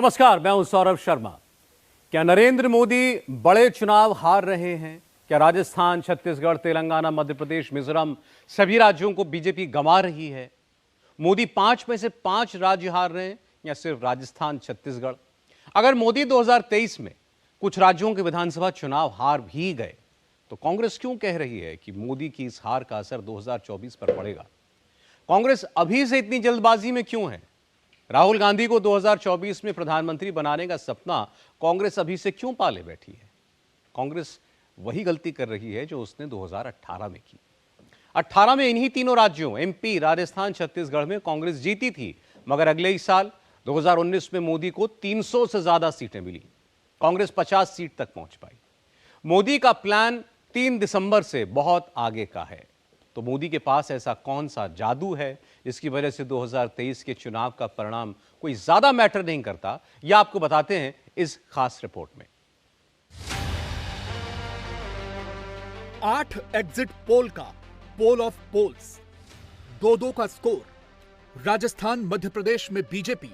नमस्कार, मैं हूं सौरभ शर्मा। क्या नरेंद्र मोदी बड़े चुनाव हार रहे हैं? क्या राजस्थान, छत्तीसगढ़, तेलंगाना, मध्य प्रदेश, मिजोरम सभी राज्यों को बीजेपी गंवा रही है? मोदी 5 में से 5 राज्य हार रहे हैं या सिर्फ राजस्थान, छत्तीसगढ़? अगर मोदी 2023 में कुछ राज्यों के विधानसभा चुनाव हार भी गए तो कांग्रेस क्यों कह रही है कि मोदी की इस हार का असर 2024 पर पड़ेगा? कांग्रेस अभी से इतनी जल्दबाजी में क्यों है? राहुल गांधी को 2024 में प्रधानमंत्री बनाने का सपना कांग्रेस अभी से क्यों पाले बैठी है? कांग्रेस वही गलती कर रही है जो उसने 2018 में की। 18 में इन्हीं तीनों राज्यों एमपी, राजस्थान, छत्तीसगढ़ में कांग्रेस जीती थी, मगर अगले ही साल 2019 में मोदी को 300 से ज्यादा सीटें मिली। कांग्रेस 50 सीट तक पहुंच पाई। मोदी का प्लान 3 दिसंबर से बहुत आगे का है। तो मोदी के पास ऐसा कौन सा जादू है जिसकी वजह से 2023 के चुनाव का परिणाम कोई ज्यादा मैटर नहीं करता? यह आपको बताते हैं इस खास रिपोर्ट में। 8 एग्जिट पोल का पोल ऑफ पोल्स, 2-2 का स्कोर। राजस्थान, मध्य प्रदेश में बीजेपी,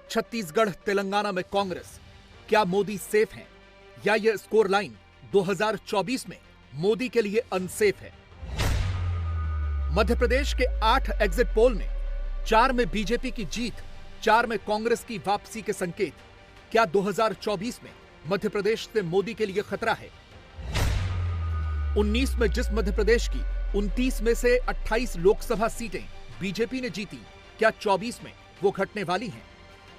छत्तीसगढ़, तेलंगाना में कांग्रेस। क्या मोदी सेफ हैं या यह स्कोर लाइन 2024 में मोदी के लिए अनसेफ है? मध्य प्रदेश के 8 एग्जिट पोल में 4 में बीजेपी की जीत, 4 में कांग्रेस की वापसी के संकेत। क्या 2024 में मध्य प्रदेश से मोदी के लिए खतरा है? 19 में जिस मध्य प्रदेश की 29 में से 28 लोकसभा सीटें बीजेपी ने जीती, क्या 24 में वो घटने वाली हैं?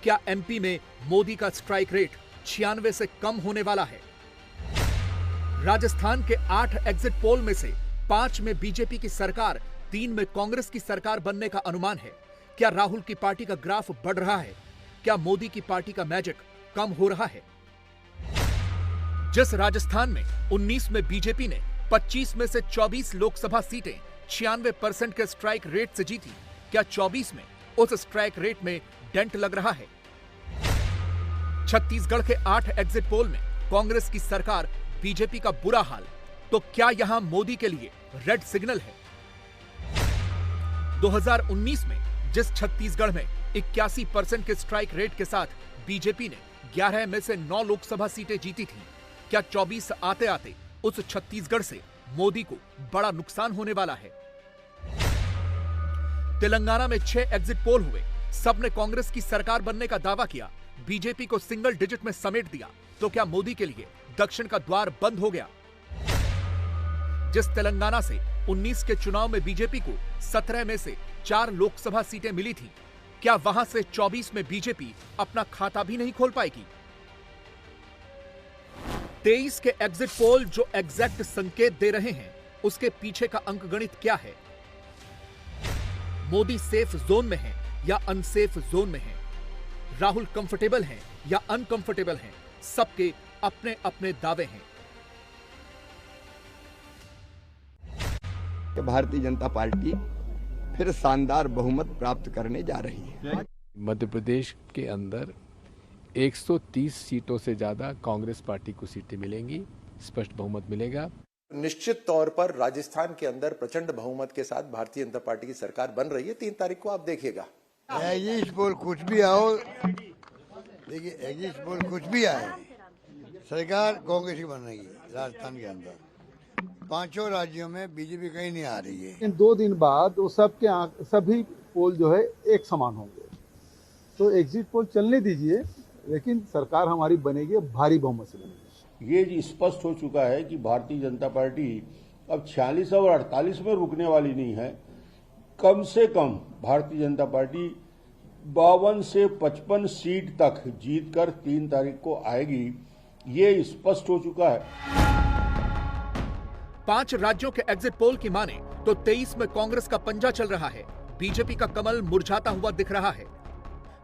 क्या एमपी में मोदी का स्ट्राइक रेट 96 से कम होने वाला है? राजस्थान के 8 एग्जिट पोल में से 5 में बीजेपी की सरकार, 3 में कांग्रेस की सरकार बनने का अनुमान है। क्या राहुल की पार्टी का ग्राफ बढ़ रहा है? क्या मोदी की पार्टी का मैजिक कम हो रहा है? जिस राजस्थान में 19 में बीजेपी ने 25 में से 24 लोकसभा सीटें 96% के स्ट्राइक रेट से जीती, क्या 24 में उस स्ट्राइक रेट में डेंट लग रहा है? छत्तीसगढ़ के 8 एग्जिट पोल में कांग्रेस की सरकार, बीजेपी का बुरा हाल, तो क्या यहां मोदी के लिए रेड सिग्नल है? 2019 में जिस छत्तीसगढ़ में 81% के स्ट्राइक रेट के साथ बीजेपी ने 11 में से 9 लोकसभा सीटें जीती थी, क्या 24 आते आते उस छत्तीसगढ़ से मोदी को बड़ा नुकसान होने वाला है? तेलंगाना में 6 एग्जिट पोल हुए, सबने कांग्रेस की सरकार बनने का दावा किया, बीजेपी को सिंगल डिजिट में समेट दिया, तो क्या मोदी के लिए दक्षिण का द्वार बंद हो गया? जिस तेलंगाना से 19 के चुनाव में बीजेपी को 17 में से 4 लोकसभा सीटें मिली थी, क्या वहां से 24 में बीजेपी अपना खाता भी नहीं खोल पाएगी? 23 के एग्जिट पोल जो एग्जैक्ट संकेत दे रहे हैं, उसके पीछे का अंकगणित क्या है? मोदी सेफ जोन में है या अनसेफ जोन में है? राहुल कंफर्टेबल हैं या अनकंफर्टेबल हैं? सबके अपने अपने दावे हैं। भारतीय जनता पार्टी फिर शानदार बहुमत प्राप्त करने जा रही है। मध्य प्रदेश के अंदर 130 सीटों से ज्यादा कांग्रेस पार्टी को सीटें मिलेंगी, स्पष्ट बहुमत मिलेगा। निश्चित तौर पर राजस्थान के अंदर प्रचंड बहुमत के साथ भारतीय जनता पार्टी की सरकार बन रही है। 3 तारीख को आप देखिएगा। एग्जिट पोल कुछ भी आओ, देखिए एग्जिट पोल कुछ भी आए, सरकार कांग्रेस की बन रही है। राजस्थान के अंदर 5 राज्यों में बीजेपी कहीं नहीं आ रही है। इन 2 दिन बाद वो सभी पोल जो है एक समान होंगे, तो एग्जिट पोल चलने दीजिए, लेकिन सरकार हमारी बनेगी, भारी बहुमत से बनेगी। ये स्पष्ट हो चुका है कि भारतीय जनता पार्टी अब 46 और 48 में रुकने वाली नहीं है। कम से कम भारतीय जनता पार्टी 52 से 55 सीट तक जीतकर 3 तारीख को आएगी, ये स्पष्ट हो चुका है। 5 राज्यों के एग्जिट पोल की माने तो 23 में कांग्रेस का पंजा चल रहा है, बीजेपी का कमल मुरझाता हुआ दिख रहा है।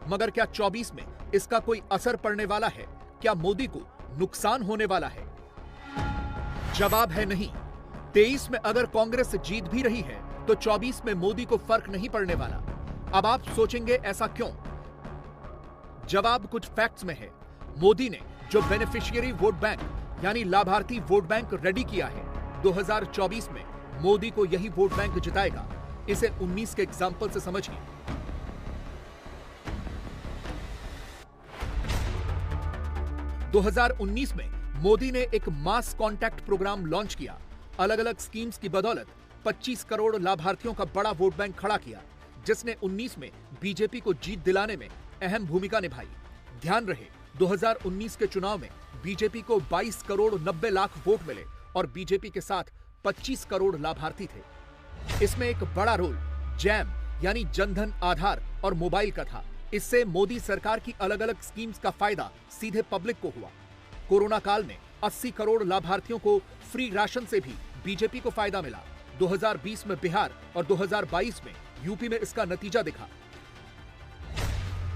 मगर क्या 24 में इसका कोई असर पड़ने वाला है? क्या मोदी को नुकसान होने वाला है? जवाब है नहीं। 23 में अगर कांग्रेस जीत भी रही है तो 24 में मोदी को फर्क नहीं पड़ने वाला। अब आप सोचेंगे ऐसा क्यों? जवाब कुछ फैक्ट्स में है। मोदी ने जो बेनिफिशियरी वोट बैंक यानी लाभार्थी वोट बैंक रेडी किया है, 2024 में मोदी को यही वोट बैंक जिताएगा। इसे 19 के एग्जाम्पल से समझिए। 2019 में मोदी ने एक मास कॉन्टैक्ट प्रोग्राम लॉन्च किया। अलग अलग स्कीम्स की बदौलत 25 करोड़ लाभार्थियों का बड़ा वोट बैंक खड़ा किया, जिसने 19 में बीजेपी को जीत दिलाने में अहम भूमिका निभाई। ध्यान रहे, 2019 के चुनाव में बीजेपी को 22 करोड़ 90 लाख वोट मिले और बीजेपी के साथ 25 करोड़ लाभार्थी थे। इसमें एक बड़ा रोल जैम यानी जनधन आधार और मोबाइल का था। इससे मोदी सरकार की अलग अलग स्कीम्स का फायदा सीधे पब्लिक को हुआ। कोरोना काल में 80 करोड़ लाभार्थियों को फ्री राशन से भी बीजेपी को फायदा मिला। 2020 में बिहार और 2022 में यूपी में इसका नतीजा दिखा।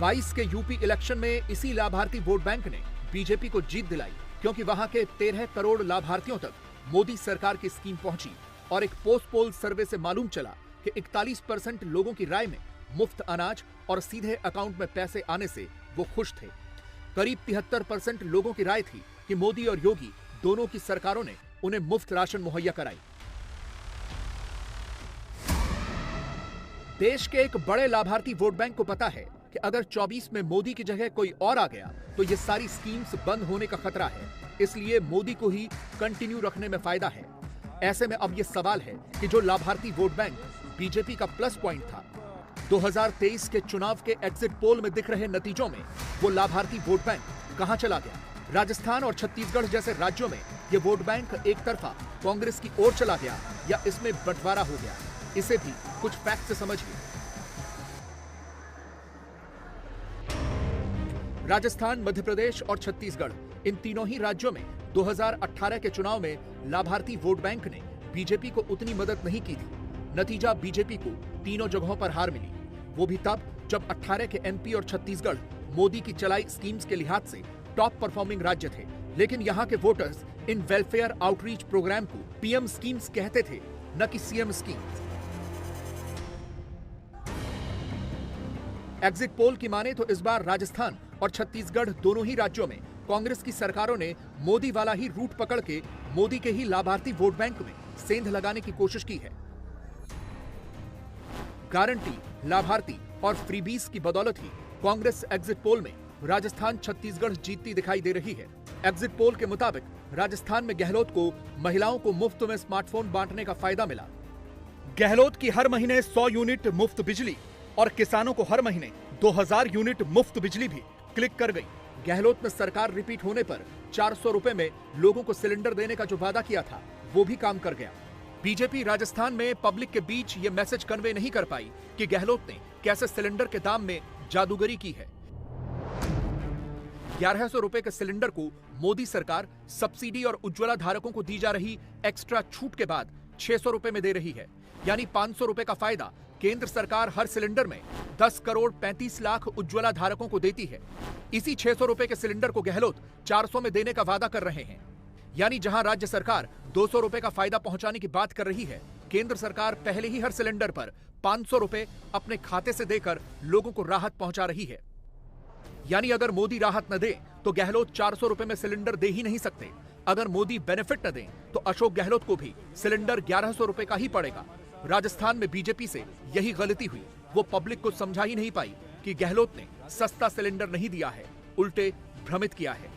22 के यूपी इलेक्शन में इसी लाभार्थी वोट बैंक ने बीजेपी को जीत दिलाई, क्योंकि वहां के 13 करोड़ लाभार्थियों तक मोदी सरकार की स्कीम पहुंची और एक पोस्ट पोल सर्वे से मालूम चला कि 41% लोगों की राय में मुफ्त अनाज और सीधे अकाउंट में पैसे आने से वो खुश थे। करीब 73% लोगों की राय थी कि मोदी और योगी दोनों की सरकारों ने उन्हें मुफ्त राशन मुहैया कराई। देश के एक बड़े लाभार्थी वोट बैंक को पता है कि अगर 24 में मोदी की जगह कोई और आ गया तो ये सारी स्कीम्स बंद होने का खतरा है, इसलिए मोदी को ही कंटिन्यू रखने में फायदा है। ऐसे में अब ये सवाल है कि जो लाभार्थी वोट बैंक बीजेपी का प्लस पॉइंट था, 2023 के चुनाव के एग्जिट पोल में दिख रहे नतीजों में वो लाभार्थी वोट बैंक कहां चला गया? राजस्थान और छत्तीसगढ़ जैसे राज्यों में ये वोट बैंक एक तरफा कांग्रेस की ओर चला गया या इसमें बंटवारा हो गया? इसे भी कुछ फैक्ट से समझिए। राजस्थान, मध्य प्रदेश और छत्तीसगढ़, इन तीनों ही राज्यों में 2018 के चुनाव में लाभार्थी वोट बैंक ने बीजेपी को उतनी मदद नहीं की थी। नतीजा, बीजेपी को तीनों जगहों पर हार मिली, वो भी तब जब 18 के एमपी और छत्तीसगढ़ मोदी की चलाई स्कीम्स के लिहाज से टॉप परफॉर्मिंग राज्य थे। लेकिन यहाँ के voters in welfare outreach program को पीएम स्कीम्स कहते थे, न कि सीएम स्कीम्स। एग्जिट पोल की माने तो इस बार राजस्थान और छत्तीसगढ़ दोनों ही राज्यों में कांग्रेस की सरकारों ने मोदी वाला ही रूट पकड़ के मोदी के ही लाभार्थी वोट बैंक में सेंध लगाने की कोशिश की है। गारंटी, लाभार्थी और फ्रीबीज की बदौलत ही कांग्रेस एग्जिट पोल में राजस्थान, छत्तीसगढ़ जीतती दिखाई दे रही है। एग्जिट पोल के मुताबिक राजस्थान में गहलोत को महिलाओं को मुफ्त में स्मार्टफोन बांटने का फायदा मिला। गहलोत की हर महीने 100 यूनिट मुफ्त बिजली और किसानों को हर महीने 2000 यूनिट मुफ्त बिजली भी क्लिक कर गई। गहलोत में सरकार रिपीट होने पर 400 रुपए में लोगों को सिलेंडर देने का जो वादा किया था वो भी काम कर गया। बीजेपी राजस्थान में पब्लिक के बीच ये मैसेज कन्वे नहीं कर पाई कि गहलोत ने कैसे सिलेंडर के दाम में जादूगरी की है। 1100 रुपए के सिलेंडर को मोदी सरकार सब्सिडी और उज्ज्वला धारकों को दी जा रही एक्स्ट्रा छूट के बाद 600 रुपए में दे रही है, यानी 500 रुपए का फायदा केंद्र सरकार हर सिलेंडर में 10 करोड़ 35 लाख उज्ज्वला धारकों को देती है। इसी 600 रुपए के सिलेंडर को गहलोत 400 में देने का वादा कर रहे हैं, यानी जहां राज्य सरकार 200 रुपए का फायदा पहुंचाने की बात कर रही है, केंद्र सरकार पहले ही हर सिलेंडर पर 500 रुपए अपने खाते से देकर लोगों को राहत पहुंचा रही है। यानी अगर मोदी राहत न दे तो गहलोत 400 रुपए में सिलेंडर दे ही नहीं सकते। अगर मोदी बेनिफिट न दें तो अशोक गहलोत को भी सिलेंडर 1100 रुपए का ही पड़ेगा। राजस्थान में बीजेपी से यही गलती हुई, वो पब्लिक को समझा ही नहीं पाई कि गहलोत ने सस्ता सिलेंडर नहीं दिया है, उल्टे भ्रमित किया है।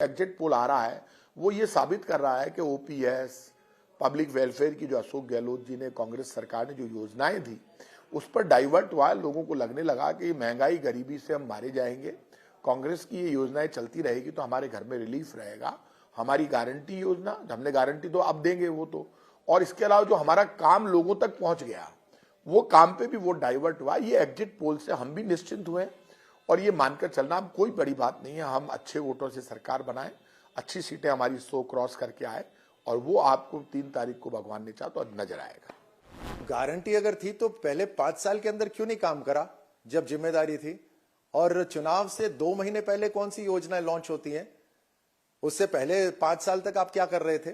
एग्जिट पोल आ रहा है वो ये साबित कर रहा है कि ओपीएस, पब्लिक वेलफेयर की जो अशोक गहलोत जी ने, कांग्रेस सरकार ने जो योजनाएं दी उस पर डाइवर्ट हुआ। लोगों को लगने लगा कि महंगाई, गरीबी से हम मारे जाएंगे, कांग्रेस की ये योजनाएं चलती रहेगी तो हमारे घर में रिलीफ रहेगा। हमारी गारंटी योजना, हमने गारंटी तो अब देंगे वो तो, और इसके अलावा जो हमारा काम लोगों तक पहुंच गया वो काम पे भी वो डाइवर्ट हुआ। ये एग्जिट पोल से हम भी निश्चिंत हुए और ये मानकर चलना कोई बड़ी बात नहीं है। हम अच्छे वोटों से सरकार बनाएं, अच्छी सीटें हमारी 100 क्रॉस करके आए और वो आपको 3 तारीख को भगवान ने चाहा तो नजर आएगा। गारंटी अगर थी तो पहले 5 साल के अंदर क्यों नहीं काम करा जब जिम्मेदारी थी? और चुनाव से 2 महीने पहले कौन सी योजनाएं लॉन्च होती हैं? उससे पहले 5 साल तक आप क्या कर रहे थे?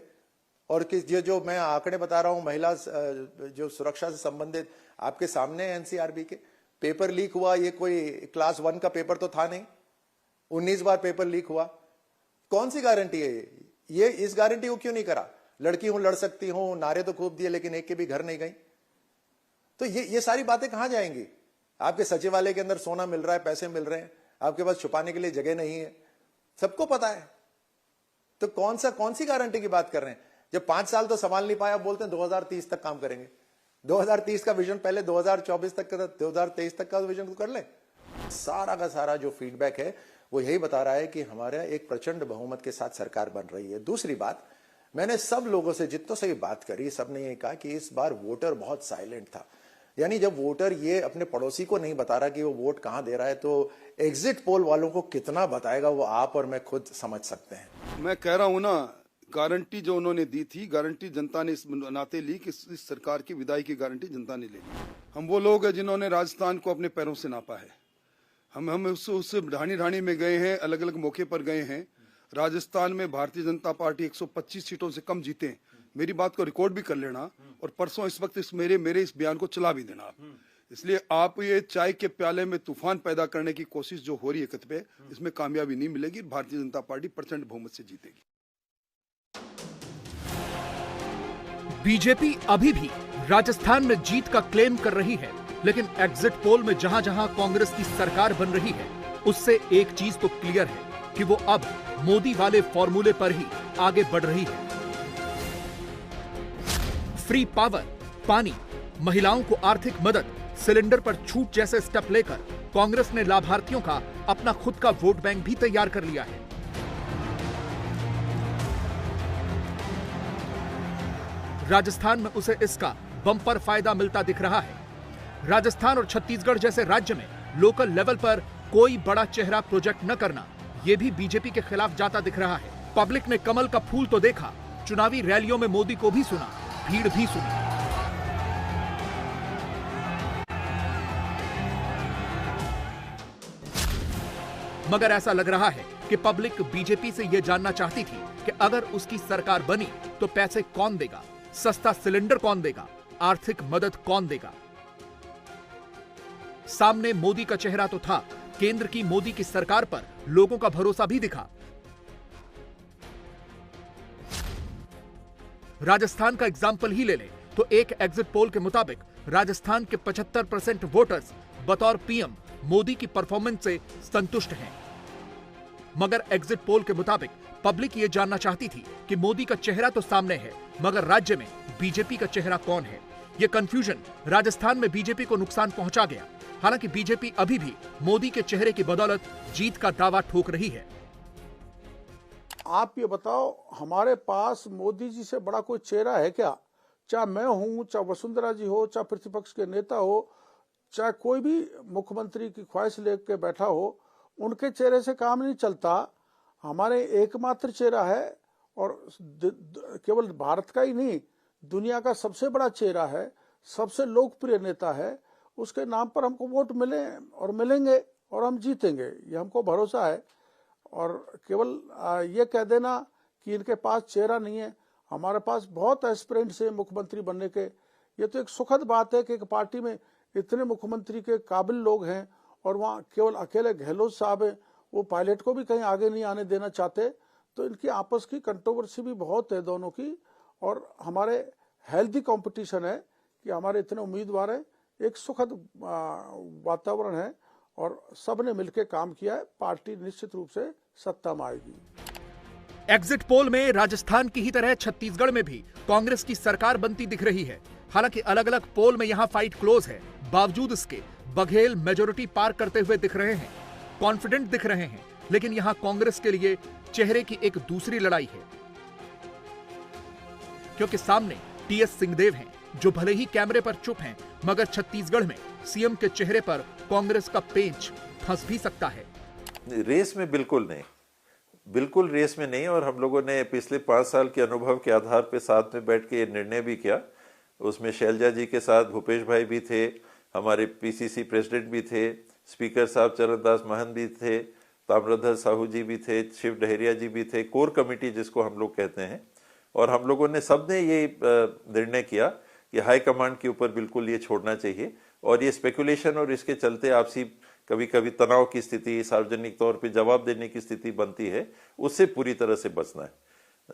और किस ये जो मैं आंकड़े बता रहा हूं महिला जो सुरक्षा से संबंधित, आपके सामने एनसीआरबी के पेपर लीक हुआ, ये कोई क्लास 1 का पेपर तो था नहीं, 19 बार पेपर लीक हुआ। कौन सी गारंटी है ये? इस गारंटी को क्यों नहीं करा? लड़की हूं, लड़ सकती हूं, नारे तो खूब दिए लेकिन एक के भी घर नहीं गई। तो ये सारी बातें कहां जाएंगी? आपके सचिवालय के अंदर सोना मिल रहा है, पैसे मिल रहे हैं, आपके पास छुपाने के लिए जगह नहीं है, सबको पता है। तो कौन सी गारंटी की बात कर रहे हैं? जब 5 साल तो संभाल नहीं पाया, बोलते हैं 2030 तक काम करेंगे। 2030 का विजन पहले 2024 तक का, 2023 तक का विजन तो कर ले। सारा का सारा जो फीडबैक है वो यही बता रहा है कि हमारे एक प्रचंड बहुमत के साथ सरकार बन रही है। दूसरी बात, मैंने सब लोगों से जितनों से भी बात करी, सबने ये कहा कि इस बार वोटर बहुत साइलेंट था। यानी जब वोटर ये अपने पड़ोसी को नहीं बता रहा कि वो वोट कहां दे रहा है, तो एग्जिट पोल वालों को कितना बताएगा वो आप और मैं खुद समझ सकते हैं। मैं कह रहा हूं ना, गारंटी जो उन्होंने दी थी, गारंटी जनता ने इस नाते ली कि इस सरकार की विदाई की गारंटी जनता ने ली। हम वो लोग हैं जिन्होंने राजस्थान को अपने पैरों से नापा है। हम उससे ढाणी में गए हैं, अलग अलग मौके पर गए हैं। राजस्थान में भारतीय जनता पार्टी 125 सीटों से कम जीते। मेरी बात को रिकॉर्ड भी कर लेना और परसों इस वक्त मेरे इस बयान को चला भी देना आप। इसलिए आप ये चाय के प्याले में तूफान पैदा करने की कोशिश जो हो रही है कत पे, इसमें कामयाबी नहीं मिलेगी। भारतीय जनता पार्टी प्रचंड बहुमत से जीतेगी। बीजेपी अभी भी राजस्थान में जीत का क्लेम कर रही है, लेकिन एग्जिट पोल में जहां जहां कांग्रेस की सरकार बन रही है, उससे एक चीज तो क्लियर है कि वो अब मोदी वाले फॉर्मूले पर ही आगे बढ़ रही है। फ्री पावर, पानी, महिलाओं को आर्थिक मदद, सिलेंडर पर छूट जैसे स्टेप लेकर कांग्रेस ने लाभार्थियों का अपना खुद का वोट बैंक भी तैयार कर लिया है। राजस्थान में उसे इसका बम्पर फायदा मिलता दिख रहा है। राजस्थान और छत्तीसगढ़ जैसे राज्य में लोकल लेवल पर कोई बड़ा चेहरा प्रोजेक्ट न करना, यह भी बीजेपी के खिलाफ जाता दिख रहा है। पब्लिक ने कमल का फूल तो देखा, चुनावी रैलियों में मोदी को भी सुना, भीड़ भी सुनी। मगर ऐसा लग रहा है कि पब्लिक बीजेपी से यह जानना चाहती थी कि अगर उसकी सरकार बनी तो पैसे कौन देगा, सस्ता सिलेंडर कौन देगा, आर्थिक मदद कौन देगा। सामने मोदी का चेहरा तो था, केंद्र की मोदी की सरकार पर लोगों का भरोसा भी दिखा। राजस्थान का एग्जाम्पल ही ले लें तो एक एग्जिट पोल के मुताबिक राजस्थान के 75% वोटर्स बतौर पीएम मोदी की परफॉर्मेंस से संतुष्ट हैं। मगर एग्जिट पोल के मुताबिक पब्लिक ये जानना चाहती थी कि मोदी का चेहरा तो सामने है, मगर राज्य में बीजेपी का चेहरा कौन है। यह कंफ्यूजन राजस्थान में बीजेपी को नुकसान पहुंचा गया। हालांकि बीजेपी अभी भी मोदी के चेहरे की बदौलत जीत का दावा ठोक रही है। आप ये बताओ, हमारे पास मोदी जी से बड़ा कोई चेहरा है क्या? चाहे मैं हूं, चाहे वसुंधरा जी हो, चाहे प्रतिपक्ष के नेता हो, चाहे कोई भी मुख्यमंत्री की ख्वाहिश लेके बैठा हो, उनके चेहरे से काम नहीं चलता। हमारे एकमात्र चेहरा है और केवल भारत का ही नहीं, दुनिया का सबसे बड़ा चेहरा है, सबसे लोकप्रिय नेता है। उसके नाम पर हमको वोट मिले और मिलेंगे और हम जीतेंगे, ये हमको भरोसा है। और केवल ये कह देना कि इनके पास चेहरा नहीं है, हमारे पास बहुत एस्पिरेंट्स हैं मुख्यमंत्री बनने के। ये तो एक सुखद बात है कि एक पार्टी में इतने मुख्यमंत्री के काबिल लोग हैं और वहाँ केवल अकेले गहलोत साहब हैं, वो पायलट को भी कहीं आगे नहीं आने देना चाहते। तो इनकी आपस की कंट्रोवर्सी भी बहुत है दोनों की, और हमारे हेल्दी कंपटीशन है कि हमारे इतने उम्मीदवार हैं, एक सुखद वातावरण है और सबने मिलकर काम किया है। पार्टी निश्चित रूप से सत्ता में आएगी। एग्जिट पोल में राजस्थान की ही तरह छत्तीसगढ़ में भी कांग्रेस की सरकार बनती दिख रही है। हालांकि अलग अलग पोल में यहां फाइट क्लोज है, बावजूद इसके बघेल मेजोरिटी पार करते हुए दिख रहे हैं, कॉन्फिडेंट दिख रहे हैं। लेकिन यहां कांग्रेस के लिए चेहरे की एक दूसरी लड़ाई है, क्योंकि सामने टीएस सिंहदेव हैं, जो भले ही कैमरे पर चुप हैं, मगर छत्तीसगढ़ में सीएम के चेहरे पर कांग्रेस का पेंच फंस भी सकता है। रेस में बिल्कुल नहीं, बिल्कुल रेस में नहीं। और हम लोगों ने पिछले 5 साल के अनुभव के आधार पर साथ में बैठ के ये निर्णय भी किया। उसमें शैलजा जी के साथ भूपेश भाई भी थे, हमारे पीसीसी प्रेसिडेंट भी थे, स्पीकर साहब चरणदास महंत भी थे, ताम्रध्वज साहू जी भी थे, शिव डहरिया जी भी थे, कोर कमेटी जिसको हम लोग कहते हैं। और हम लोगों ने सबने ये निर्णय किया कि हाई कमांड के ऊपर बिल्कुल ये छोड़ना चाहिए, और ये स्पेकुलेशन और इसके चलते आपसी कभी कभी तनाव की स्थिति, सार्वजनिक तौर पे जवाब देने की स्थिति बनती है, उससे पूरी तरह से बचना है।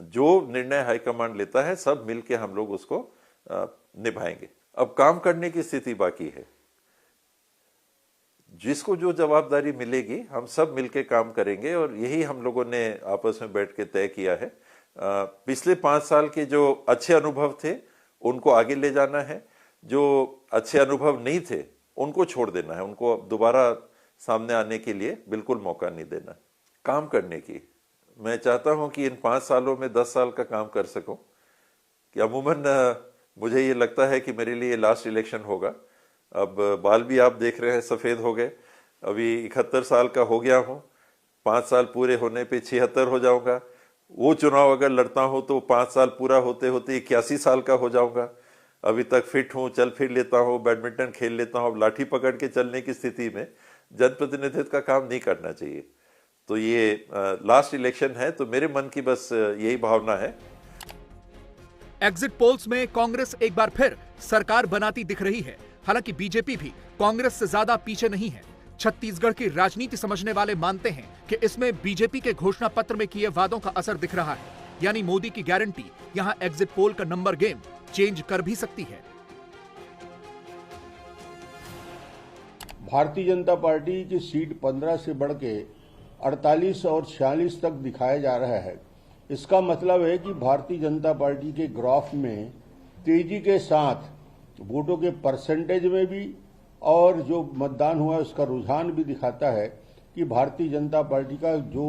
जो निर्णय हाईकमांड लेता है सब मिलके हम लोग उसको निभाएंगे। अब काम करने की स्थिति बाकी है। जिसको जो जवाबदारी मिलेगी हम सब मिलके काम करेंगे और यही हम लोगों ने आपस में बैठ के तय किया है। पिछले 5 साल के जो अच्छे अनुभव थे उनको आगे ले जाना है, जो अच्छे अनुभव नहीं थे उनको छोड़ देना है, उनको दोबारा सामने आने के लिए बिल्कुल मौका नहीं देना। काम करने की मैं चाहता हूं कि इन 5 सालों में 10 साल का काम कर सकूं, कि अमूमन मुझे ये लगता है कि मेरे लिए लास्ट इलेक्शन होगा। अब बाल भी आप देख रहे हैं सफ़ेद हो गए, अभी 71 साल का हो गया हूँ, 5 साल पूरे होने पे 76 हो जाऊंगा। वो चुनाव अगर लड़ता हूँ तो 5 साल पूरा होते होते 81 साल का हो जाऊंगा। अभी तक फिट हूँ, चल फिर लेता हूँ, बैडमिंटन खेल लेता हूँ। अब लाठी पकड़ के चलने की स्थिति में जनप्रतिनिधित्व का काम नहीं करना चाहिए। तो ये लास्ट इलेक्शन है, तो मेरे मन की बस यही भावना है। एग्जिट पोल्स में कांग्रेस एक बार फिर सरकार बनाती दिख रही है। हालांकि बीजेपी भी कांग्रेस से ज्यादा पीछे नहीं है। छत्तीसगढ़ की राजनीति समझने वाले मानते हैं कि इसमें बीजेपी के घोषणा पत्र में किए वादों का असर दिख रहा है, यानी मोदी की गारंटी यहां एग्जिट पोल का नंबर गेम चेंज कर भी सकती है। भारतीय जनता पार्टी की सीट 15 से बढ़ के 48 और 46 तक दिखाया जा रहा है। इसका मतलब है कि भारतीय जनता पार्टी के ग्राफ में तेजी के साथ वोटों के परसेंटेज में भी और जो मतदान हुआ है उसका रुझान भी दिखाता है कि भारतीय जनता पार्टी का जो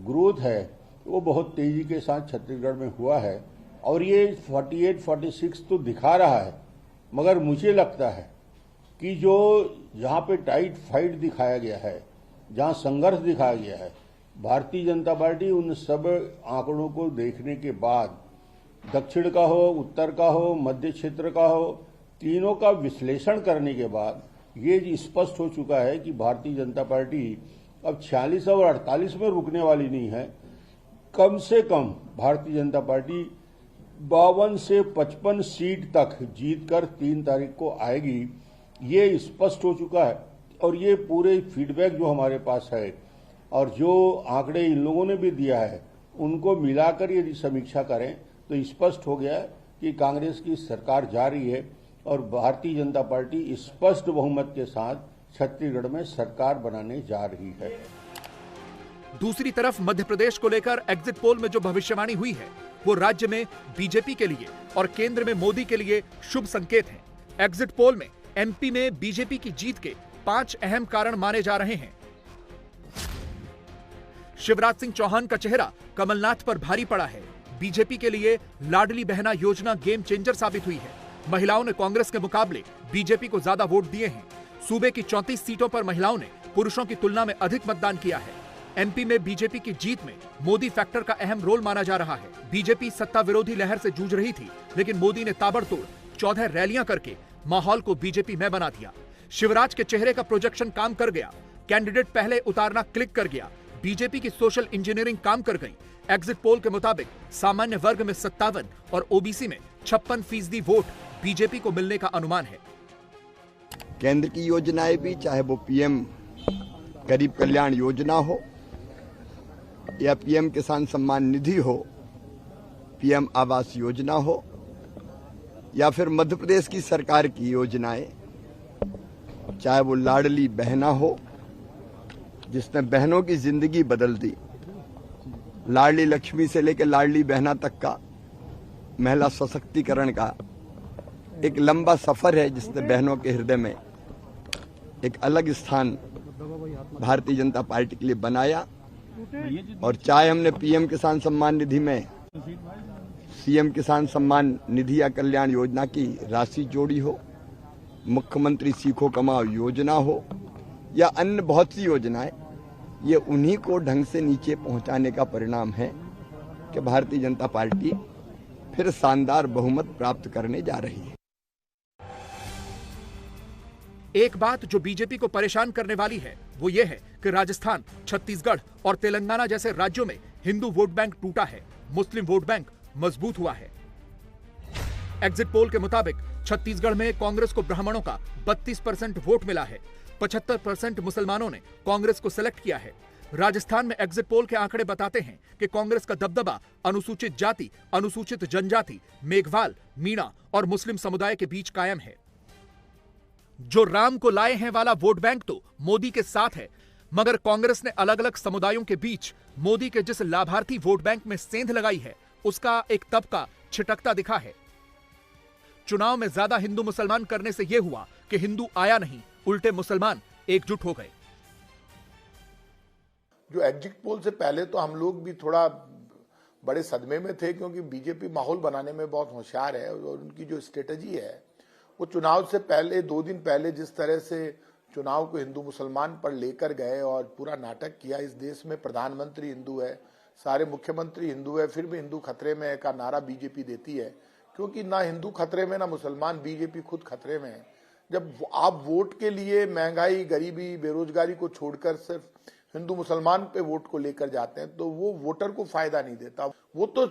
ग्रोथ है वो बहुत तेजी के साथ छत्तीसगढ़ में हुआ है। और ये 48-46 तो दिखा रहा है, मगर मुझे लगता है कि जो जहाँ पे टाइट फाइट दिखाया गया है, जहाँ संघर्ष दिखाया गया है, भारतीय जनता पार्टी उन सब आंकड़ों को देखने के बाद, दक्षिण का हो, उत्तर का हो, मध्य क्षेत्र का हो, तीनों का विश्लेषण करने के बाद ये स्पष्ट हो चुका है कि भारतीय जनता पार्टी अब 46 और 48 में रुकने वाली नहीं है। कम से कम भारतीय जनता पार्टी 52 से 55 सीट तक जीतकर 3 तारीख को आएगी, ये स्पष्ट हो चुका है। और ये पूरे फीडबैक जो हमारे पास है और जो आंकड़े इन लोगों ने भी दिया है, उनको मिलाकर यदि समीक्षा करें तो स्पष्ट हो गया कि कांग्रेस की सरकार जा रही है और भारतीय जनता पार्टी स्पष्ट बहुमत के साथ छत्तीसगढ़ में सरकार बनाने जा रही है। दूसरी तरफ मध्य प्रदेश को लेकर एग्जिट पोल में जो भविष्यवाणी हुई है वो राज्य में बीजेपी के लिए और केंद्र में मोदी के लिए शुभ संकेत है। एग्जिट पोल में एमपी में बीजेपी की जीत के 5 अहम कारण माने जा रहे हैं। शिवराज सिंह चौहान का चेहरा कमलनाथ पर भारी पड़ा है। बीजेपी के लिए लाडली बहना योजना गेम चेंजर साबित हुई है। महिलाओं ने कांग्रेस के मुकाबले बीजेपी को ज्यादा वोट दिए हैं। सूबे की 34 सीटों पर महिलाओं ने पुरुषों की तुलना में अधिक मतदान किया है। एमपी में बीजेपी की जीत में मोदी फैक्टर का अहम रोल माना जा रहा है। बीजेपी सत्ता विरोधी लहर से जूझ रही थी, लेकिन मोदी ने ताबड़तोड़ 14 रैलियां करके माहौल को बीजेपी में बना दिया। शिवराज के चेहरे का प्रोजेक्शन काम कर गया। कैंडिडेट पहले उतारना क्लिक कर गया। बीजेपी की सोशल इंजीनियरिंग काम कर गई। एग्जिट पोल के मुताबिक सामान्य वर्ग में 57 और ओबीसी में 56% वोट बीजेपी को मिलने का अनुमान है। केंद्र की योजनाएं भी, चाहे वो पीएम गरीब कल्याण योजना हो या पीएम किसान सम्मान निधि हो, पीएम आवास योजना हो या फिर मध्य प्रदेश की सरकार की योजनाएं, चाहे वो लाडली बहना हो जिसने बहनों की जिंदगी बदल दी, लाडली लक्ष्मी से लेकर लाडली बहना तक का महिला सशक्तिकरण का एक लंबा सफर है जिसने बहनों के हृदय में एक अलग स्थान भारतीय जनता पार्टी के लिए बनाया। और चाहे हमने पीएम किसान सम्मान निधि में सीएम किसान सम्मान निधि या कल्याण योजना की राशि जोड़ी हो, मुख्यमंत्री सीखो कमाओ योजना हो या अन्य बहुत सी योजनाएं, ये उन्हीं को ढंग से नीचे पहुंचाने का परिणाम है कि भारतीय जनता पार्टी फिर शानदार बहुमत प्राप्त करने जा रही है। एक बात जो बीजेपी को परेशान करने वाली है वो ये है कि राजस्थान, छत्तीसगढ़ और तेलंगाना जैसे राज्यों में हिंदू वोट बैंक टूटा है, मुस्लिम वोट बैंक मजबूत हुआ है। एग्जिट पोल के मुताबिक छत्तीसगढ़ में कांग्रेस को ब्राह्मणों का 32% वोट मिला है। 75% मुसलमानों ने कांग्रेस को सिलेक्ट किया है। राजस्थान में एग्जिट पोल के आंकड़े बताते हैं कि कांग्रेस का दबदबा अनुसूचित जाति, अनुसूचित जनजाति, मेघवाल, मीणा और मुस्लिम समुदाय के बीच कायम है। जो राम को लाए हैं वाला वोट बैंक तो मोदी के साथ है, मगर कांग्रेस ने अलग अलग समुदायों के बीच मोदी के जिस लाभार्थी वोट बैंक में सेंध लगाई है, उसका एक तबका छिटकता दिखा है। चुनाव में ज्यादा हिंदू मुसलमान करने से यह हुआ कि हिंदू आया नहीं, उल्टे मुसलमान एकजुट हो गए। जो एग्जिट पोल से पहले तो हम लोग भी थोड़ा बड़े सदमे में थे, क्योंकि बीजेपी माहौल बनाने में बहुत होशियार है और उनकी जो स्ट्रेटजी है वो चुनाव से पहले 2 दिन पहले जिस तरह से चुनाव को हिंदू मुसलमान पर लेकर गए और पूरा नाटक किया। इस देश में प्रधानमंत्री हिंदू है, सारे मुख्यमंत्री हिंदू है, फिर भी हिंदू खतरे में है का नारा बीजेपी देती है, क्योंकि ना हिंदू खतरे में ना मुसलमान, बीजेपी खुद खतरे में है। जब आप वोट के लिए महंगाई, गरीबी, बेरोजगारी को छोड़कर सिर्फ हिंदू मुसलमान पे वोट को लेकर जाते हैं तो वो वोटर को फायदा नहीं देता। वो तो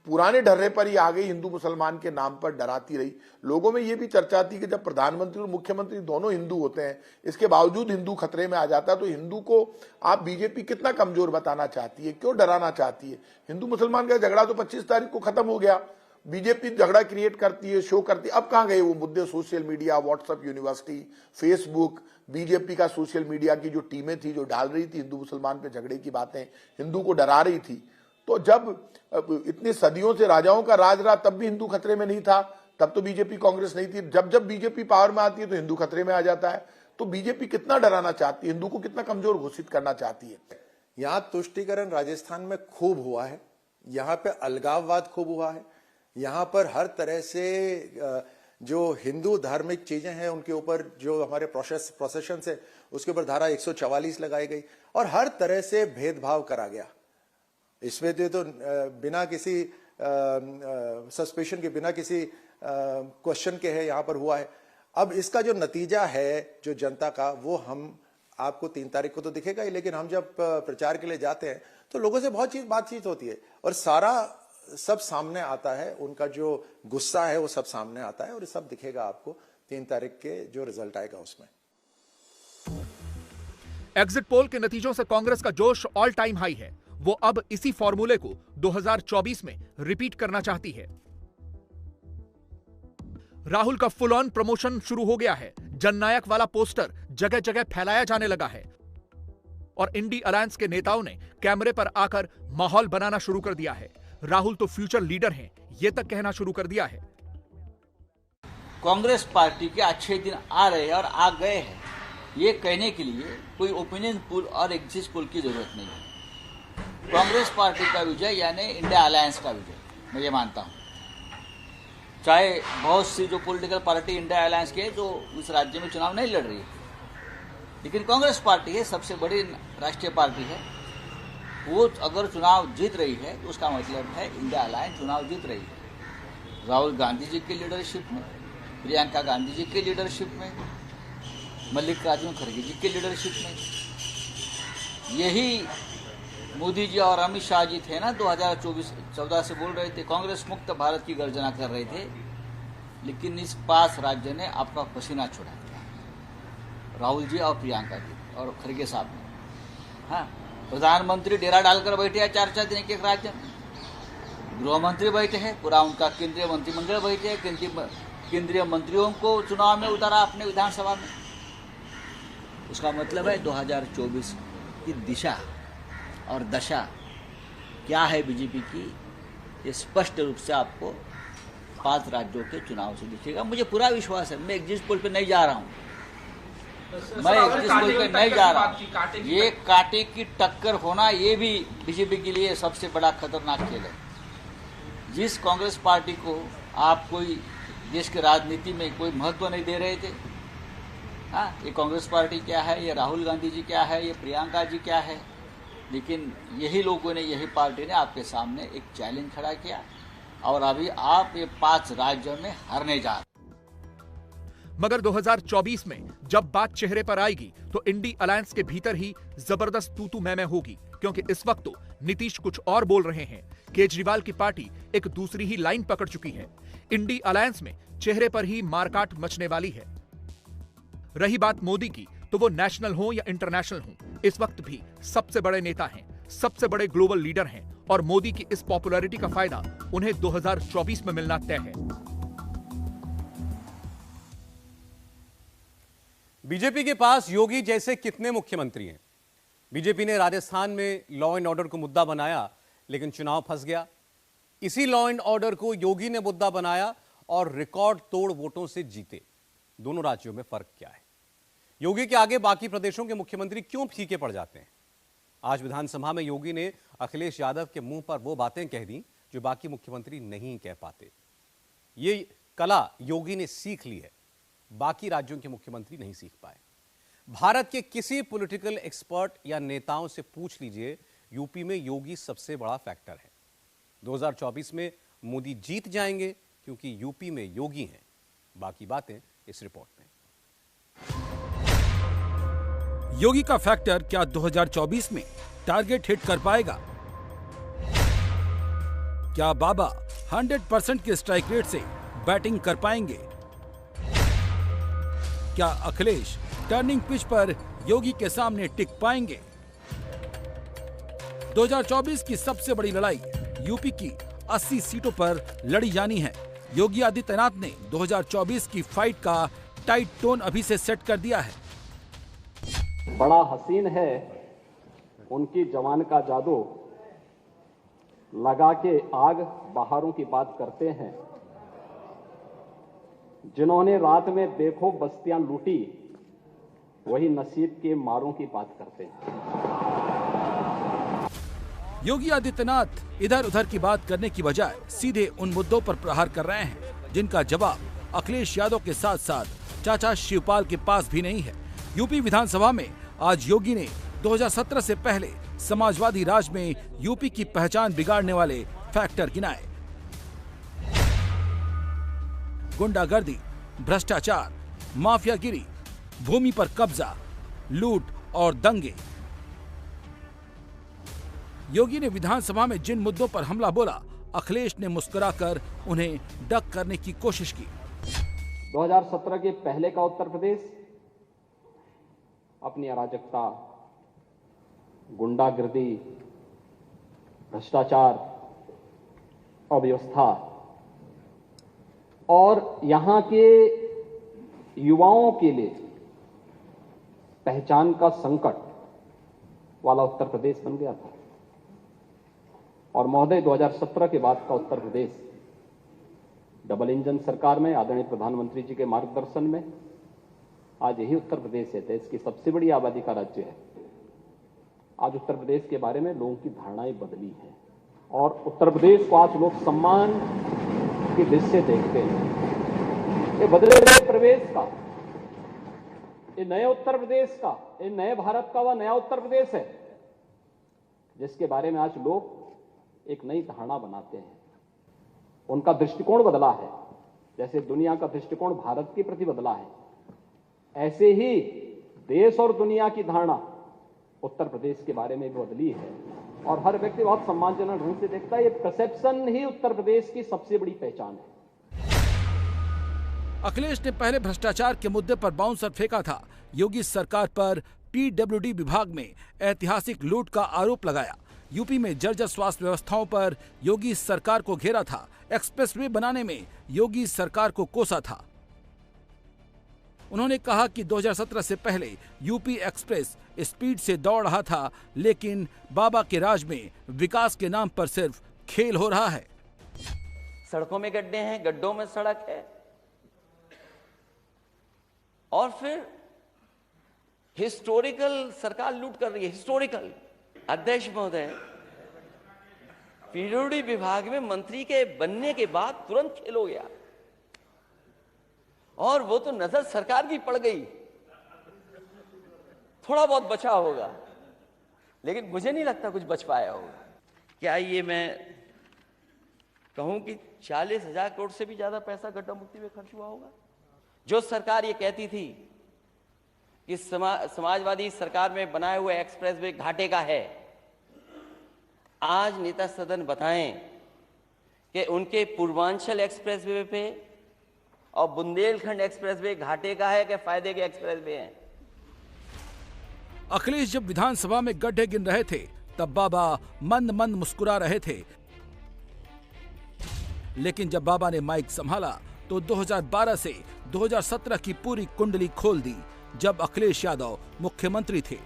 पुराने ढर्रे पर ही आ गई, हिंदू मुसलमान के नाम पर डराती रही। लोगों में ये भी चर्चा थी कि जब प्रधानमंत्री और मुख्यमंत्री दोनों हिंदू होते हैं, इसके बावजूद हिंदू खतरे में आ जाता है, तो हिंदू को आप बीजेपी कितना कमजोर बताना चाहती है, क्यों डराना चाहती है? हिंदू मुसलमान का झगड़ा तो 25 तारीख को खत्म हो गया। बीजेपी झगड़ा क्रिएट करती है, शो करती है। अब कहां गए वो मुद्दे? Social media, WhatsApp university, Facebook, BJP का सोशल मीडिया की जो टीमें थी जो डाल रही थी हिंदू मुसलमान पे झगड़े की बातें, हिंदू को डरा रही थी। तो जब इतनी सदियों से राजाओं का राज रहा तब भी हिंदू खतरे में नहीं था, तब तो बीजेपी कांग्रेस नहीं थी। जब जब बीजेपी पावर में आती है तो हिंदू खतरे में आ जाता है। तो बीजेपी कितना डराना चाहती है, हिंदू को कितना कमजोर घोषित करना चाहती है? यहां तुष्टीकरण राजस्थान में खूब हुआ है, यहां पे अलगाववाद खूब हुआ है, यहां पर हर तरह से जो हिंदू धार्मिक चीजें हैं उनके ऊपर जो हमारे प्रोसेशन है उसके ऊपर धारा 144 लगाई गई और हर तरह से भेदभाव करा गया। इसमें तो बिना किसी सस्पेशन के, बिना किसी क्वेश्चन के है यहाँ पर हुआ है। अब इसका जो नतीजा है जो जनता का, वो हम आपको 3 तारीख को तो दिखेगा ही, लेकिन हम जब प्रचार के लिए जाते हैं तो लोगों से बहुत बातचीत होती है और सारा सब सामने आता है, उनका जो गुस्सा है वो सब सामने आता है और सब दिखेगा आपको 3 तारीख के जो रिजल्ट आएगा उसमें। एग्जिट पोल के नतीजों से कांग्रेस का जोश ऑल टाइम हाई है। वो अब इसी फॉर्मूले को 2024 में रिपीट करना चाहती है। राहुल का फुल ऑन प्रमोशन शुरू हो गया है। जननायक वाला पोस्टर जगह जगह फैलाया जाने लगा है और इंडी अलायंस के नेताओं ने कैमरे पर आकर माहौल बनाना शुरू कर दिया है। राहुल तो फ्यूचर लीडर हैं, यह तक कहना शुरू कर दिया है। कांग्रेस पार्टी के अच्छे दिन आ रहे हैं और आ गए हैं, ये कहने के लिए कोई ओपिनियन पोल और एग्जिट पोल की जरूरत नहीं है। कांग्रेस पार्टी का विजय यानी इंडिया अलायंस का विजय, मैं ये मानता हूं। चाहे बहुत सी जो पॉलिटिकल पार्टी इंडिया अलायंस के जो इस राज्य में चुनाव नहीं लड़ रही है, लेकिन कांग्रेस पार्टी है, सबसे बड़ी राष्ट्रीय पार्टी है, वो अगर चुनाव जीत रही है तो उसका मतलब है इंडिया अलायंस चुनाव जीत रही है। राहुल गांधी जी की लीडरशिप में, प्रियंका गांधी जी की लीडरशिप में, मल्लिकार्जुन खड़गे जी की लीडरशिप में, यही मोदी जी और अमित शाह जी थे ना 2014 से बोल रहे थे, कांग्रेस मुक्त भारत की गर्जना कर रहे थे, लेकिन इस 5 राज्य ने आपका पसीना छुड़ा दिया, राहुल जी और प्रियंका जी और खड़गे साहब ने। हाँ, प्रधानमंत्री डेरा डालकर बैठे हैं 4-4 दिन एक राज्य में, गृह मंत्री बैठे हैं, पूरा उनका केंद्रीय मंत्रिमंडल बैठे हैं, केंद्रीय मंत्रियों को चुनाव में उतारा अपने विधानसभा में। उसका मतलब है 2024 की दिशा और दशा क्या है बीजेपी की, ये स्पष्ट रूप से आपको 5 राज्यों के चुनाव से दिखेगा। मुझे पूरा विश्वास है, मैं एग्जिट पोल पे नहीं जा रहा हूँ, मैं एग्जिट पोल पे नहीं जा रहा हूँ। ये कांटे की टक्कर होना ये भी बीजेपी के लिए सबसे बड़ा खतरनाक खेल है। जिस कांग्रेस पार्टी को आप कोई देश की राजनीति में कोई महत्व नहीं दे रहे थे, हाँ, ये कांग्रेस पार्टी क्या है, ये राहुल गांधी जी क्या है, ये प्रियंका जी क्या है, लेकिन यही लोगों ने, यही पार्टी ने आपके सामने एक चैलेंज खड़ा किया और अभी आप ये 5 राज्यों में हारने जा रहे। मगर 2024 में जब बात चेहरे पर आएगी तो इंडी अलायंस के भीतर ही जबरदस्त तू मैं होगी, क्योंकि इस वक्त तो नीतीश कुछ और बोल रहे हैं, केजरीवाल की पार्टी एक दूसरी ही लाइन पकड़ चुकी है। इंडी अलायंस में चेहरे पर ही मारकाट मचने वाली है। रही बात मोदी की, तो वो नेशनल हो या इंटरनेशनल हो, इस वक्त भी सबसे बड़े नेता हैं, सबसे बड़े ग्लोबल लीडर हैं और मोदी की इस पॉपुलैरिटी का फायदा उन्हें 2024 में मिलना तय है। बीजेपी के पास योगी जैसे कितने मुख्यमंत्री हैं? बीजेपी ने राजस्थान में लॉ एंड ऑर्डर को मुद्दा बनाया, लेकिन चुनाव फंस गया। इसी लॉ एंड ऑर्डर को योगी ने मुद्दा बनाया और रिकॉर्ड तोड़ वोटों से जीते। दोनों राज्यों में फर्क क्या है? योगी के आगे बाकी प्रदेशों के मुख्यमंत्री क्यों फीके पड़ जाते हैं? आज विधानसभा में योगी ने अखिलेश यादव के मुंह पर वो बातें कह दी जो बाकी मुख्यमंत्री नहीं कह पाते। ये कला योगी ने सीख ली है, बाकी राज्यों के मुख्यमंत्री नहीं सीख पाए। भारत के किसी पॉलिटिकल एक्सपर्ट या नेताओं से पूछ लीजिए, यूपी में योगी सबसे बड़ा फैक्टर है। 2024 में मोदी जीत जाएंगे क्योंकि यूपी में योगी हैं। बाकी बातें इस रिपोर्ट में। योगी का फैक्टर क्या 2024 में टारगेट हिट कर पाएगा? क्या बाबा 100% के स्ट्राइक रेट से बैटिंग कर पाएंगे? क्या अखिलेश टर्निंग पिच पर योगी के सामने टिक पाएंगे? 2024 की सबसे बड़ी लड़ाई यूपी की 80 सीटों पर लड़ी जानी है। योगी आदित्यनाथ ने 2024 की फाइट का टाइट टोन अभी से सेट कर दिया है। बड़ा हसीन है उनकी जवान का जादू, लगा के आग बहारों की बात करते हैं। जिन्होंने रात में बेखौफ बस्तियां लूटी, वही नसीब के मारों की बात करते हैं। योगी आदित्यनाथ इधर उधर की बात करने की बजाय सीधे उन मुद्दों पर प्रहार कर रहे हैं जिनका जवाब अखिलेश यादव के साथ साथ चाचा शिवपाल के पास भी नहीं है। यूपी विधानसभा में आज योगी ने 2017 से पहले समाजवादी राज में यूपी की पहचान बिगाड़ने वाले फैक्टर गिनाए। गुंडागर्दी, भ्रष्टाचार, माफियागिरी, भूमि पर कब्जा, लूट और दंगे। योगी ने विधानसभा में जिन मुद्दों पर हमला बोला, अखिलेश ने मुस्कुराकर उन्हें डक करने की कोशिश की। 2017 के पहले का उत्तर प्रदेश अपनी अराजकता, गुंडागर्दी, भ्रष्टाचार, अव्यवस्था और यहां के युवाओं के लिए पहचान का संकट वाला उत्तर प्रदेश बन गया था। और महोदय 2017 के बाद का उत्तर प्रदेश डबल इंजन सरकार में आदरणीय प्रधानमंत्री जी के मार्गदर्शन में आज यही उत्तर प्रदेश है, देश की सबसे बड़ी आबादी का राज्य है। आज उत्तर प्रदेश के बारे में लोगों की धारणाएं बदली हैं और उत्तर प्रदेश को आज लोग सम्मान की दृष्टि से देखते हैं। ये बदले हुए प्रदेश का, ये नए उत्तर प्रदेश का, ये नए भारत का वह नया उत्तर प्रदेश है जिसके बारे में आज लोग एक नई धारणा बनाते हैं। उनका दृष्टिकोण बदला है, जैसे दुनिया का दृष्टिकोण भारत के प्रति बदला है, ऐसे ही देश और दुनिया की धारणा उत्तर प्रदेश के बारे में भी बदली है और हर व्यक्ति बहुत सम्मानजनक ढंग से देखता है। ये परसेप्शन ही उत्तर प्रदेश की सबसे बड़ी पहचान है। अखिलेश ने पहले भ्रष्टाचार के मुद्दे पर बाउंसर फेंका था। योगी सरकार पर पीडब्ल्यूडी विभाग में ऐतिहासिक लूट का आरोप लगाया। यूपी में जर्जर स्वास्थ्य व्यवस्थाओं पर योगी सरकार को घेरा था। एक्सप्रेसवे बनाने में योगी सरकार को कोसा था। उन्होंने कहा कि 2017 से पहले यूपी एक्सप्रेस स्पीड से दौड़ रहा था, लेकिन बाबा के राज में विकास के नाम पर सिर्फ खेल हो रहा है। सड़कों में गड्ढे हैं, गड्ढों में सड़क है और फिर हिस्टोरिकल सरकार लूट कर रही है। हिस्टोरिकल अध्यक्ष महोदय, पीडब्ल्यूडी विभाग में मंत्री के बनने के बाद तुरंत खेल हो गया और वो तो नजर सरकार की पड़ गई। थोड़ा बहुत बचा होगा, लेकिन मुझे नहीं लगता कुछ बच पाया होगा। क्या ये मैं कहूं कि 40,000 करोड़ से भी ज्यादा पैसा गड्ढा मुक्ति में खर्च हुआ होगा? जो सरकार ये कहती थी कि समाजवादी सरकार में बनाए हुए एक्सप्रेसवे घाटे का है, आज नेता सदन बताएं कि उनके पूर्वांचल एक्सप्रेसवे पे और बुंदेलखंड एक्सप्रेसवे घाटे का है कि फायदे के एक्सप्रेसवे हैं? अखिलेश जब विधानसभा में गड्ढे गिन रहे थे, तब बाबा मंद मंद मुस्कुरा रहे थे, लेकिन जब बाबा ने माइक संभाला तो 2012 से 2017 की पूरी कुंडली खोल दी। जब अखिलेश यादव मुख्यमंत्री थे।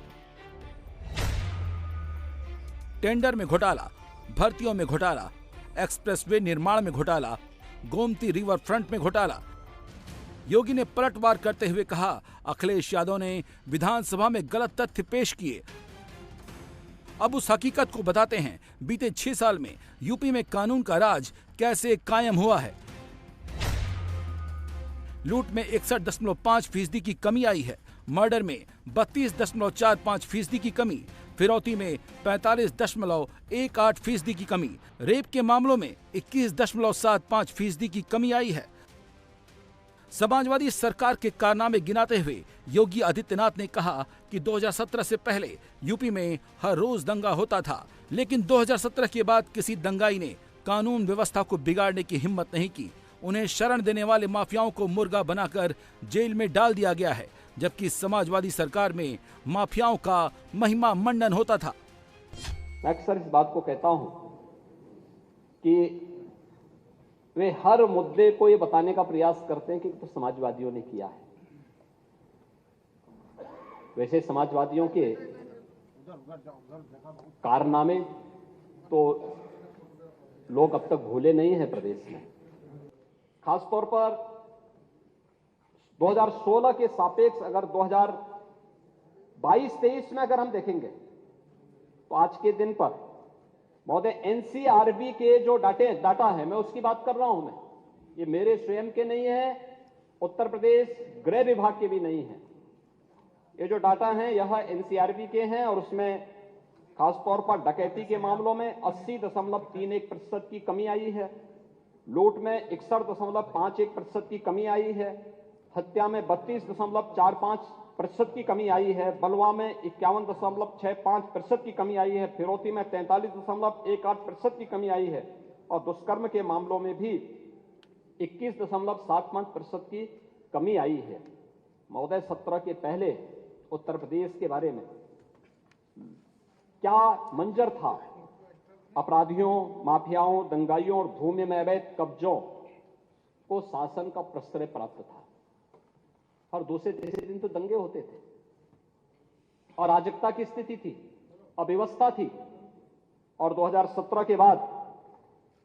टेंडर में घोटाला, भर्तियों में घोटाला, एक्सप्रेसवे निर्माण में घोटाला, गोमती रिवर फ्रंट में घोटाला। योगी ने पलटवार करते हुए कहा, अखिलेश यादव ने विधानसभा में गलत तथ्य पेश किए। अब उस हकीकत को बताते हैं, बीते 6 साल में यूपी में कानून का राज कैसे कायम हुआ है। लूट में 61.5% की कमी आई है, मर्डर में 32.45% की कमी, फिरौती में 45.18% की कमी, रेप के मामलों में 21.75% की कमी आई है। समाजवादी सरकार के कारनामे गिनाते हुए योगी आदित्यनाथ ने कहा कि 2017 से पहले यूपी में हर रोज दंगा होता था, लेकिन 2017 के बाद किसी दंगाई ने कानून व्यवस्था को बिगाड़ने की हिम्मत नहीं की। उन्हें शरण देने वाले माफियाओं को मुर्गा बनाकर जेल में डाल दिया गया है, जबकि समाजवादी सरकार में माफियाओं का महिमा मंडन होता था। मैं अक्सर इस बात को कहता हूं कि वे हर मुद्दे को ये बताने का प्रयास करते हैं कि तो समाजवादियों ने किया है। वैसे समाजवादियों के कारनामे तो लोग अब तक भूले नहीं हैं प्रदेश में। खासतौर पर 2016 के सापेक्ष अगर 2022-23 में अगर हम देखेंगे तो आज के दिन पर महोदय एनसीआरबी के जो डाटा है, मैं उसकी बात कर रहा हूं। ये मेरे स्वयं के नहीं है, उत्तर प्रदेश गृह विभाग के भी नहीं है। ये जो डाटा हैं यह एनसीआरबी के हैं और उसमें खासतौर पर डकैती के मामलों में 80.31% की कमी आई है, लूट में 61.51% की कमी आई है, हत्या में 32.45% की कमी आई है, बलवा में 51.65% की कमी आई है, फिरौती में 43.18% की कमी आई है और दुष्कर्म के मामलों में भी 21.75% की कमी आई है। महोदय 17 के पहले उत्तर प्रदेश के बारे में क्या मंजर था? अपराधियों, माफियाओं, दंगाइयों और भूमि में अवैध कब्जों को शासन का प्रश्रय प्राप्त था। हर दूसरे तीसरे दिन तो दंगे होते थे, अराजकता की स्थिति थी, अव्यवस्था थी। और 2017 के बाद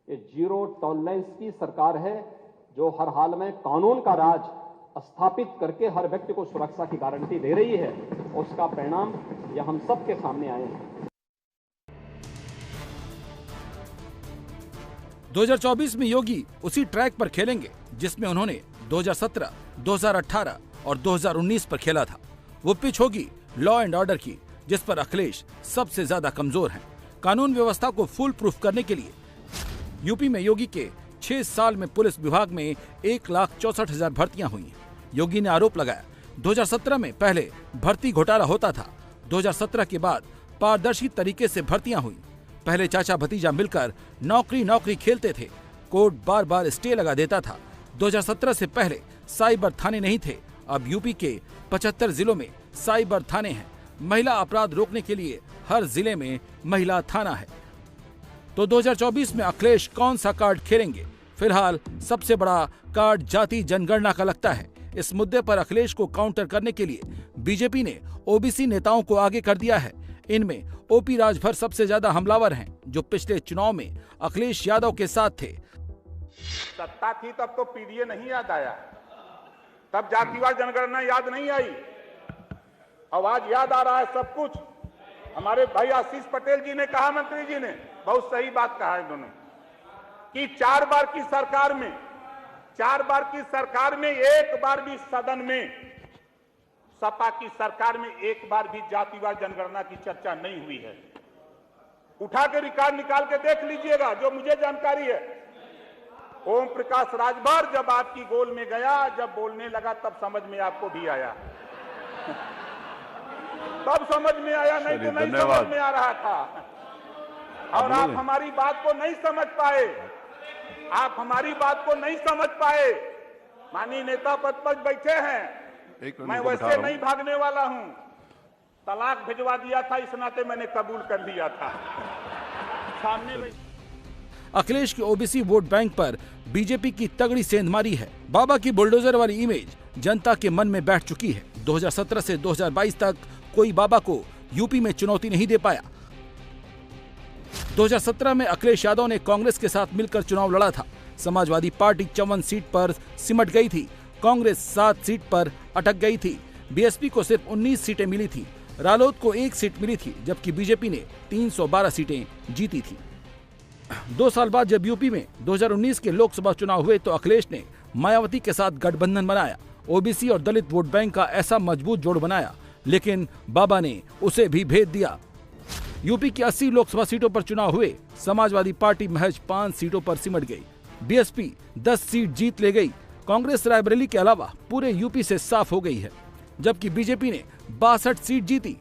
ये जीरो टॉलरेंस की सरकार है जो हर हाल में कानून का राज स्थापित करके हर व्यक्ति को सुरक्षा की गारंटी दे रही है। उसका परिणाम यह हम सबके सामने आए हैं। 2024 में योगी उसी ट्रैक पर खेलेंगे जिसमें उन्होंने 2017, 2018 और 2019 पर खेला था। वो पिच होगी लॉ एंड ऑर्डर की, जिस पर अखिलेश सबसे ज्यादा कमजोर हैं। कानून व्यवस्था को फुल प्रूफ करने के लिए यूपी में योगी के 6 साल में पुलिस विभाग में 1,64,000 भर्तियां हुई हैं। योगी ने आरोप लगाया 2017 में पहले भर्ती घोटाला होता था, 2017 के बाद पारदर्शी तरीके से भर्तियां हुई। पहले चाचा भतीजा मिलकर नौकरी खेलते थे, कोर्ट बार बार स्टे लगा देता था। 2017 से पहले साइबर थाने नहीं थे, अब यूपी के 75 जिलों में साइबर थाने हैं। महिला अपराध रोकने के लिए हर जिले में महिला थाना है। तो 2024 में अखिलेश कौन सा कार्ड खेलेंगे? फिलहाल सबसे बड़ा कार्ड जाति जनगणना का लगता है। इस मुद्दे पर अखिलेश को काउंटर करने के लिए बीजेपी ने ओबीसी नेताओं को आगे कर दिया है। इनमें ओपी राजभर सबसे ज्यादा हमलावर हैं, जो पिछले चुनाव में अखिलेश यादव के साथ थे। सत्ता थी तब तो पीडीए नहीं याद आया, तब जातिवार जनगणना याद नहीं आई। अब आज याद आ रहा है सब कुछ। हमारे भाई आशीष पटेल जी ने कहा, मंत्री जी ने बहुत सही बात कहा है दोनों, कि 4 बार की सरकार में एक बार भी सदन में, सपा की सरकार में एक बार भी जातिवार जनगणना की चर्चा नहीं हुई है। उठा के रिकॉर्ड निकाल के देख लीजिएगा, जो मुझे जानकारी है। ओम प्रकाश राजभर जब आपकी गोल में गया, जब बोलने लगा, तब समझ में आपको भी आया। तब समझ में आया, नहीं तो नहीं समझ में आ रहा था। और आप हमारी बात को नहीं समझ पाए, माननीय नेता पद पर बैठे हैं, मैं वैसे नहीं भागने वाला हूं। तलाक भिजवा दिया था, इस नाते मैंने कबूल कर लिया था। सामने अखिलेश के ओबीसी वोट बैंक पर बीजेपी की तगड़ी सेंधमारी है। बाबा की बुलडोजर वाली इमेज जनता के मन में बैठ चुकी है। 2017 से 2022 तक कोई बाबा को यूपी में चुनौती नहीं दे पाया। 2017 में अखिलेश यादव ने कांग्रेस के साथ मिलकर चुनाव लड़ा था। समाजवादी पार्टी 54 सीट पर सिमट गई थी, कांग्रेस 7 सीट पर अटक गई थी, बीएसपी को सिर्फ 19 सीटें मिली थी, रालोद को 1 सीट मिली थी, जबकि बीजेपी ने 312 सीटें जीती थी। 2 साल बाद जब यूपी में 2019 के लोकसभा चुनाव हुए तो अखिलेश ने मायावती के साथ गठबंधन बनाया, ओबीसी और दलित वोट बैंक का ऐसा मजबूत जोड़ बनाया, लेकिन बाबा ने उसे भी भेद दिया। यूपी की 80 लोकसभा सीटों पर चुनाव हुए, समाजवादी पार्टी महज 5 सीटों पर सिमट गई, बीएसपी 10 सीट जीत ले गई, कांग्रेस रायबरेली के अलावा पूरे यूपी से साफ हो गई है, जबकि बीजेपी ने 62 सीट जीती।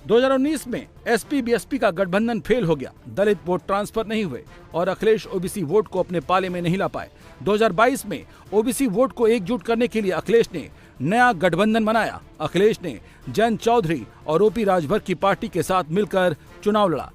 2019 में एसपी बीएसपी का गठबंधन फेल हो गया, दलित वोट ट्रांसफर नहीं हुए और अखिलेश ओबीसी वोट को अपने पाले में नहीं ला पाए। 2022 में ओबीसी वोट को एकजुट करने के लिए अखिलेश ने नया गठबंधन बनाया। अखिलेश ने जयंत चौधरी और ओपी राजभर की पार्टी के साथ मिलकर चुनाव लड़ा।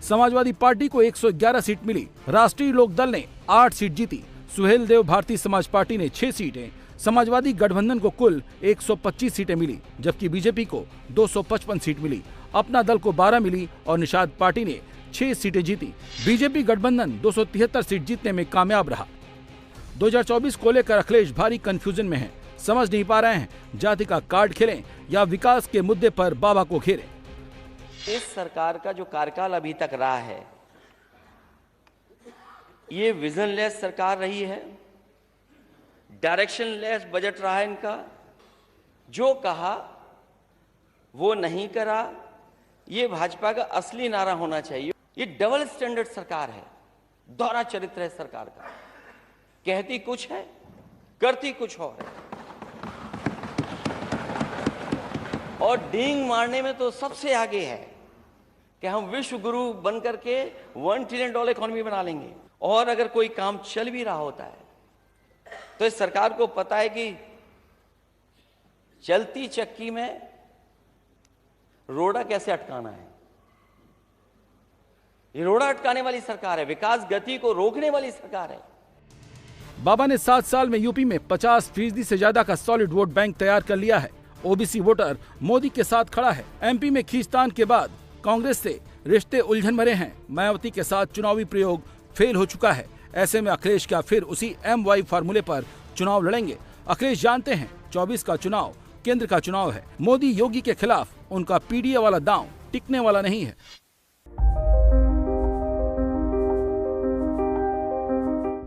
समाजवादी पार्टी को 111 सीट मिली, राष्ट्रीय लोकदल ने 8 सीट जीती, सुहेल देव भारतीय समाज पार्टी ने 6 सीटें, समाजवादी गठबंधन को कुल 125 सीटें मिली, जबकि बीजेपी को 255 सीट मिली, अपना दल को 12 मिली और निषाद पार्टी ने 6 सीटें जीती। बीजेपी गठबंधन 273 सीट जीतने में कामयाब रहा। 2024 को लेकर अखिलेश भारी कंफ्यूजन में हैं, समझ नहीं पा रहे हैं जाति का कार्ड खेलें या विकास के मुद्दे पर बाबा को घेरें। इस सरकार का जो कार्यकाल अभी तक रहा है, ये विजनलेस सरकार रही है, डायरेक्शनलेस बजट रहा है इनका, जो कहा वो नहीं करा। ये भाजपा का असली नारा होना चाहिए। ये डबल स्टैंडर्ड सरकार है, दोहरा चरित्र है सरकार का, कहती कुछ है करती कुछ और है, और डींग मारने में तो सबसे आगे है कि हम विश्व गुरु बनकर के $1 ट्रिलियन इकोनॉमी बना लेंगे। और अगर कोई काम चल भी रहा होता है तो इस सरकार को पता है कि चलती चक्की में रोड़ा कैसे अटकाना है। ये रोड़ा अटकाने वाली सरकार है, विकास गति को रोकने वाली सरकार है। बाबा ने 7 साल में यूपी में 50% से ज्यादा का सॉलिड वोट बैंक तैयार कर लिया है। ओबीसी वोटर मोदी के साथ खड़ा है। एमपी में खींचतान के बाद कांग्रेस से रिश्ते उलझन भरे हैं। मायावती के साथ चुनावी प्रयोग फेल हो चुका है। ऐसे में अखिलेश क्या फिर उसी MY फार्मूले पर चुनाव लड़ेंगे? अखिलेश जानते हैं 24 का चुनाव केंद्र का चुनाव है। मोदी योगी के खिलाफ उनका पीडीए वाला दांव टिकने वाला नहीं है।